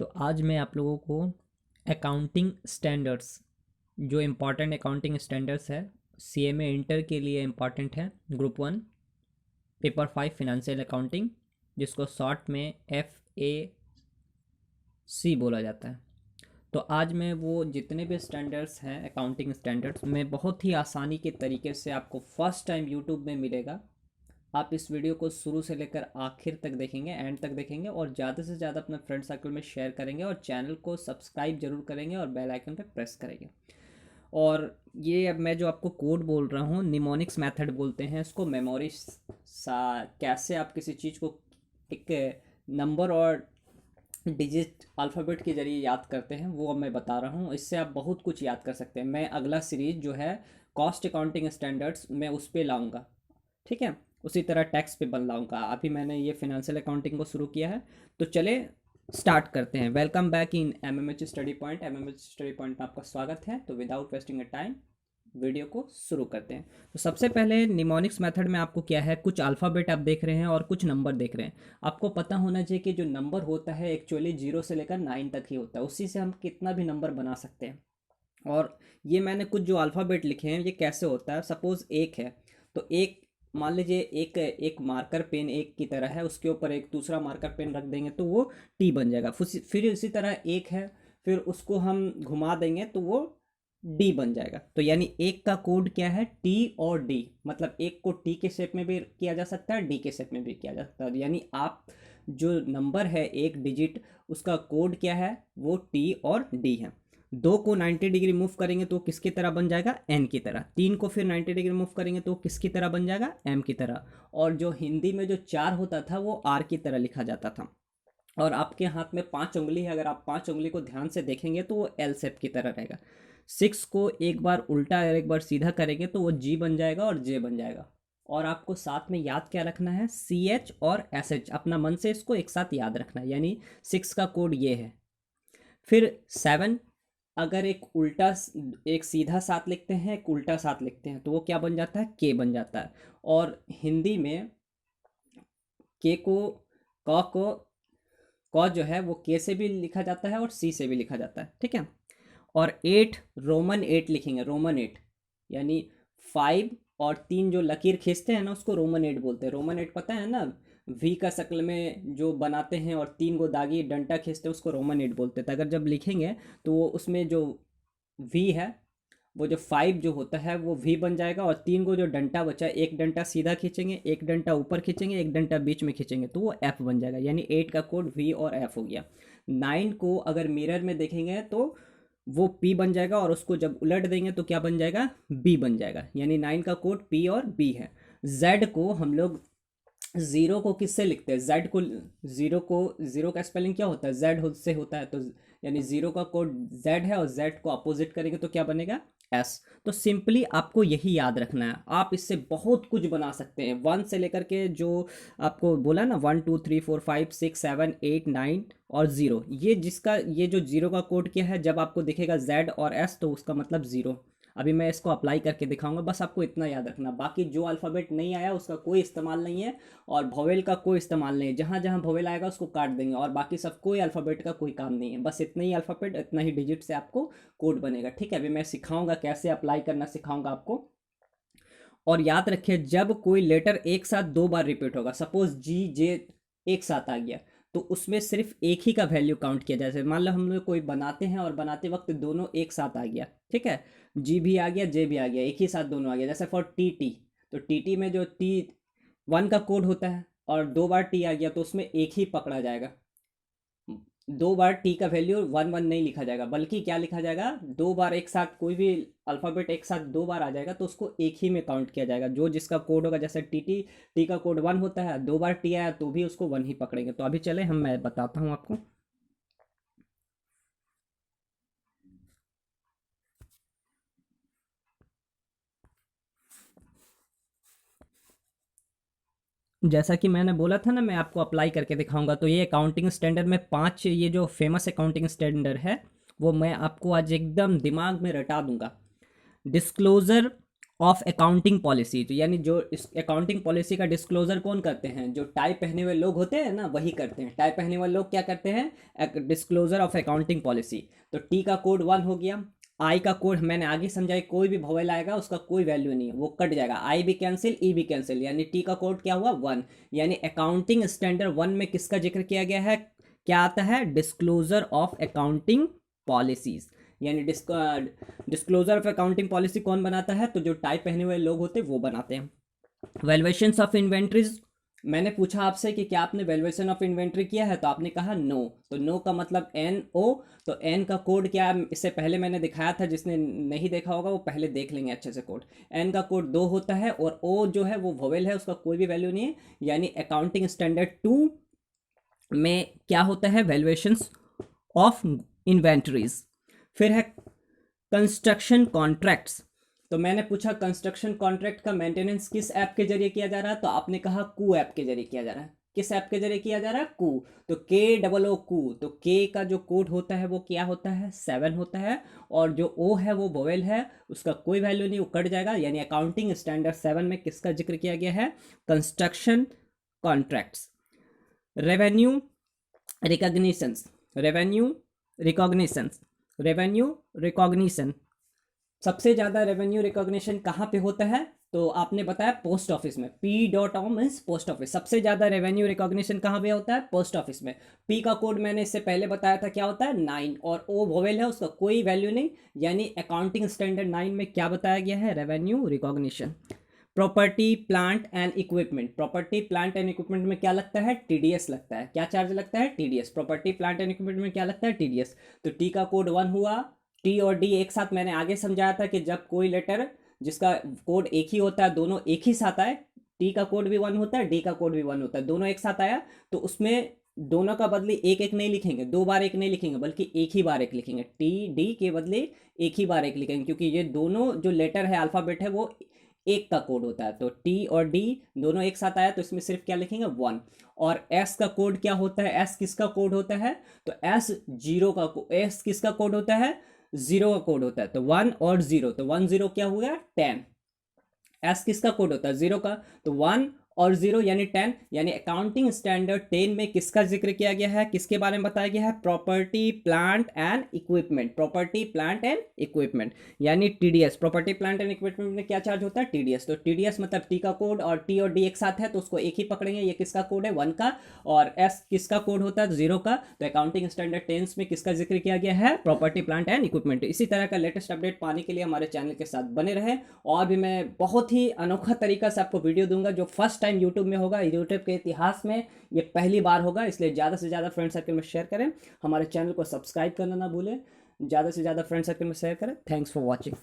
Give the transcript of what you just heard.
तो आज मैं आप लोगों को अकाउंटिंग स्टैंडर्ड्स, जो इम्पॉर्टेंट अकाउंटिंग स्टैंडर्ड्स है, सीएमए इंटर के लिए इम्पॉर्टेंट है, ग्रुप 1 पेपर 5 फिनेंशियल अकाउंटिंग, जिसको शॉर्ट में FAC बोला जाता है। तो आज मैं वो जितने भी स्टैंडर्ड्स हैं अकाउंटिंग स्टैंडर्ड्स में बहुत ही आसानी के तरीके से आपको फर्स्ट टाइम यूट्यूब में मिलेगा। आप इस वीडियो को शुरू से लेकर आखिर तक देखेंगे, एंड तक देखेंगे और ज़्यादा से ज़्यादा अपने फ्रेंड सर्कल में शेयर करेंगे और चैनल को सब्सक्राइब जरूर करेंगे और बेल आइकन पर प्रेस करेंगे। और ये अब मैं जो आपको कोड बोल रहा हूँ, निमोनिक्स मेथड बोलते हैं इसको। मेमोरी सा कैसे आप किसी चीज़ को एक नंबर और डिजिट अल्फ़ाबेट के जरिए याद करते हैं, वो अब मैं बता रहा हूँ। इससे आप बहुत कुछ याद कर सकते हैं। मैं अगला सीरीज़ जो है कॉस्ट अकाउंटिंग स्टैंडर्ड्स, मैं उस पर लाऊंगा, ठीक है। उसी तरह टैक्स पे बन लाऊंगा। अभी मैंने ये फिनेंशियल अकाउंटिंग को शुरू किया है, तो चले स्टार्ट करते हैं। Welcome back in MMH study point. MMH study point में आपका स्वागत है। तो without wasting a time video को शुरू करते हैं। तो सबसे पहले निमोनिक्स मेथड में आपको क्या है, कुछ अल्फ़ाबेट आप देख रहे हैं और कुछ नंबर देख रहे हैं। आपको पता होना चाहिए कि जो नंबर होता है एक्चुअली 0 से लेकर 9 तक ही होता है। उसी से हम कितना भी नंबर बना सकते हैं। और ये मैंने कुछ जो अल्फ़ाबेट लिखे हैं, ये कैसे होता है। सपोज़ एक है, तो एक मान लीजिए एक एक मार्कर पेन एक की तरह है, उसके ऊपर एक दूसरा मार्कर पेन रख देंगे तो वो टी बन जाएगा। फिर इसी तरह एक है, फिर उसको हम घुमा देंगे तो वो डी बन जाएगा। तो यानी एक का कोड क्या है, टी और डी। मतलब एक को टी के शेप में भी किया जा सकता है, डी के शेप में भी किया जा सकता है। यानी आप जो नंबर है एक डिजिट, उसका कोड क्या है, वो टी और डी है। दो को 90 डिग्री मूव करेंगे तो किसकी तरह बन जाएगा, एन की तरह। तीन को फिर 90 डिग्री मूव करेंगे तो किसकी तरह बन जाएगा, एम की तरह। और जो हिंदी में जो चार होता था वो आर की तरह लिखा जाता था। और आपके हाथ में 5 उंगली है, अगर आप 5 उंगली को ध्यान से देखेंगे तो वो एल शेप की तरह रहेगा। 6 को एक बार उल्टा और एक बार सीधा करेंगे तो वो जी बन जाएगा और जे बन जाएगा। और आपको साथ में याद क्या रखना है, CH और SH। अपना मन से इसको एक साथ याद रखना है। यानी 6 का कोड ये है। फिर 7, अगर एक उल्टा एक सीधा साथ लिखते हैं, एक उल्टा साथ लिखते हैं, तो वो क्या बन जाता है, के बन जाता है। और हिंदी में के को क जो है वो के से भी लिखा जाता है और सी से भी लिखा जाता है, ठीक है। और 8 रोमन 8 लिखेंगे, रोमन 8। यानी 5 और 3 जो लकीर खींचते हैं ना, उसको रोमन 8 बोलते हैं। रोमन 8 पता है ना, वी का शक्ल में जो बनाते हैं और 3 को दागी डंटा खींचते हैं, उसको रोमन 8 बोलते हैं। तो अगर जब लिखेंगे तो वो उसमें जो वी है, वो जो 5 जो होता है वो वी बन जाएगा। और 3 को जो डंटा बचा है, एक डंटा सीधा खींचेंगे, एक डंटा ऊपर खींचेंगे, एक डंटा बीच में खींचेंगे, तो वो एफ बन जाएगा। यानी 8 का कोड वी और एफ हो गया। 9 को अगर मिरर में देखेंगे तो वो पी बन जाएगा, और उसको जब उलट देंगे तो क्या बन जाएगा, बी बन जाएगा। यानी 9 का कोड पी और बी है। जेड को हम लोग जीरो को किससे लिखते हैं, जेड को। जीरो का स्पेलिंग क्या होता है, जेड से होता है। तो यानी जीरो का कोड जेड है और जेड को अपोजिट करेंगे तो क्या बनेगा, एस। तो सिंपली आपको यही याद रखना है। आप इससे बहुत कुछ बना सकते हैं, वन से लेकर के जो आपको बोला ना, 1 2 3 4 5 6 7 8 9 और ज़ीरो। ये जिसका ये जो जीरो का कोड क्या है, जब आपको दिखेगा जेड और एस तो उसका मतलब ज़ीरो। अभी मैं इसको अप्लाई करके दिखाऊंगा, बस आपको इतना याद रखना। बाकी जो अल्फ़ाबेट नहीं आया उसका कोई इस्तेमाल नहीं है, और भोवेल का कोई इस्तेमाल नहीं है। जहाँ जहाँ भोवेल आएगा उसको काट देंगे, और बाकी सब कोई अल्फ़ाबेट का कोई काम नहीं है। बस इतना ही अल्फ़ाबेट, इतना ही डिजिट से आपको कोड बनेगा, ठीक है। अभी मैं सिखाऊंगा कैसे अप्लाई करना, सिखाऊंगा आपको। और याद रखिए, जब कोई लेटर एक साथ दो बार रिपीट होगा, सपोज जी जे एक साथ आ गया, तो उसमें सिर्फ एक ही का वैल्यू काउंट किया जाए। मान लो हम लोग कोई बनाते हैं और बनाते वक्त दोनों एक साथ आ गया, ठीक है। जी भी आ गया, जे भी आ गया, एक ही साथ दोनों आ गया। जैसे फॉर टी टी, तो टी टी में जो टी 1 का कोड होता है और 2 बार टी आ गया तो उसमें एक ही पकड़ा जाएगा। 2 बार टी का वैल्यू 1 1 नहीं लिखा जाएगा, बल्कि क्या लिखा जाएगा, 2 बार एक साथ कोई भी अल्फ़ाबेट एक साथ 2 बार आ जाएगा तो उसको एक ही में काउंट किया जाएगा। जो जिसका कोड होगा, जैसे टी का कोड 1 होता है, 2 बार टी आया तो भी उसको 1 ही पकड़ेंगे। तो अभी चले मैं बताता हूँ आपको। जैसा कि मैंने बोला था ना, मैं आपको अप्लाई करके दिखाऊंगा। तो ये अकाउंटिंग स्टैंडर्ड में 5 ये जो फेमस अकाउंटिंग स्टैंडर्ड है, वो मैं आपको आज एकदम दिमाग में रटा दूंगा। डिस्क्लोजर ऑफ अकाउंटिंग पॉलिसी, तो यानी जो इस अकाउंटिंग पॉलिसी का डिस्क्लोजर कौन करते हैं, जो टाई पहने हुए लोग होते हैं ना वही करते हैं। टाई पहने हुए लोग क्या करते हैं, डिस्क्लोजर ऑफ अकाउंटिंग पॉलिसी। तो टी का कोड 1 हो गया। आई का कोड मैंने आगे समझाई, कोई भी वोवेल आएगा उसका कोई वैल्यू नहीं है, वो कट जाएगा। आई भी कैंसिल, ई भी कैंसिल, यानी टी का कोड क्या हुआ 1। यानी अकाउंटिंग स्टैंडर्ड 1 में किसका जिक्र किया गया है, क्या आता है, डिस्क्लोजर ऑफ अकाउंटिंग पॉलिसीज। यानी डिस्क्लोजर ऑफ अकाउंटिंग पॉलिसी कौन बनाता है, तो जो टाई पहने हुए लोग होते हैं वो बनाते हैं। वैल्यूएशंस ऑफ इन्वेंट्रीज, मैंने पूछा आपसे कि क्या आपने वैल्यूएशन ऑफ इन्वेंट्री किया है, तो आपने कहा नो। तो नो का मतलब एन ओ, तो एन का कोड क्या है, इससे पहले मैंने दिखाया था, जिसने नहीं देखा होगा वो पहले देख लेंगे अच्छे से कोड। एन का कोड 2 होता है, और ओ जो है वो वोवेल है, उसका कोई भी वैल्यू नहीं है। यानी अकाउंटिंग स्टैंडर्ड 2 में क्या होता है, वैल्यूएशंस ऑफ इन्वेंटरीज। फिर है कंस्ट्रक्शन कॉन्ट्रैक्ट्स। तो मैंने पूछा कंस्ट्रक्शन कॉन्ट्रैक्ट का मेंटेनेंस किस ऐप के जरिए किया जा रहा है, तो आपने कहा कू ऐप के जरिए किया जा रहा है। किस ऐप के जरिए किया जा रहा है, कू। तो के डबल ओ कू, तो के का जो कोड होता है वो क्या होता है, 7 होता है, और जो ओ है वो वोवेल है, उसका कोई वैल्यू नहीं, वो कट जाएगा। यानी अकाउंटिंग स्टैंडर्ड 7 में किसका जिक्र किया गया है, construction contracts. Revenue recognitions, revenue recognitions, revenue recognition, सबसे ज़्यादा रेवेन्यू रिकॉग्निशन कहाँ पे होता है, तो आपने बताया पोस्ट ऑफिस में। P dot O means post office, सबसे ज़्यादा रेवेन्यू रिकॉग्निशन कहाँ पे होता है, पोस्ट ऑफिस में। पी का कोड मैंने इससे पहले बताया था क्या होता है, 9, और ओ वोवेल है, उसका कोई वैल्यू नहीं। यानी अकाउंटिंग स्टैंडर्ड 9 में क्या बताया गया है, revenue recognition. Property plant and equipment, property plant and equipment में क्या लगता है, टीडीएस लगता है। क्या चार्ज लगता है, TDS. Property plant and equipment में क्या लगता है, टीडीएस। तो टी का कोड 1 हुआ। टी और डी एक साथ, मैंने आगे समझाया था कि जब कोई लेटर जिसका कोड एक ही होता है, दोनों एक ही साथ आए, टी का कोड भी 1 होता है, डी का कोड भी 1 होता है, दोनों एक साथ आया, तो उसमें दोनों का बदले एक एक नहीं लिखेंगे, 2 बार एक नहीं लिखेंगे, बल्कि एक ही बार एक लिखेंगे। टी डी के बदले एक ही बार एक लिखेंगे, क्योंकि ये दोनों जो लेटर है, अल्फाबेट है, वो एक का कोड होता है। तो टी और डी दोनों एक साथ आया, तो इसमें सिर्फ क्या लिखेंगे, 1। और एस का कोड क्या होता है, एस किसका कोड होता है, तो एस जीरो का, एस किसका कोड होता है, 0 का कोड होता है। तो 1 और 0, तो 1 0 क्या हुआ, 10। एस किसका कोड होता है, 0 का, तो 1 और 0 यानी 10। यानी अकाउंटिंग स्टैंडर्ड 10 में किसका जिक्र किया गया है, किसके बारे में बताया गया है, property plant and equipment. Property plant and equipment यानी TDS. Property plant and equipment में क्या चार्ज होता है, टीडीएस। तो टीडीएस मतलब टी का कोड, और टी और डी एक साथ है तो उसको एक ही पकड़ेंगे। ये किसका कोड है, 1 का, और एस किसका कोड होता है, 0 का। तो अकाउंटिंग स्टैंडर्ड 10 में किसका जिक्र किया गया है, प्रॉपर्टी प्लांट एंड इक्विपमेंट। इसी तरह का लेटेस्ट अपडेट पाने के लिए हमारे चैनल के साथ बने रहे। और भी मैं बहुत ही अनोखा तरीका से आपको वीडियो दूंगा, जो फर्स्ट टाइम यूट्यूब में होगा, यूट्यूब के इतिहास में ये पहली बार होगा। इसलिए ज़्यादा से ज़्यादा फ्रेंड सर्कल में शेयर करें, हमारे चैनल को सब्सक्राइब करना ना भूलें, ज़्यादा से ज़्यादा फ्रेंड सर्कल में शेयर करें। Thanks for watching.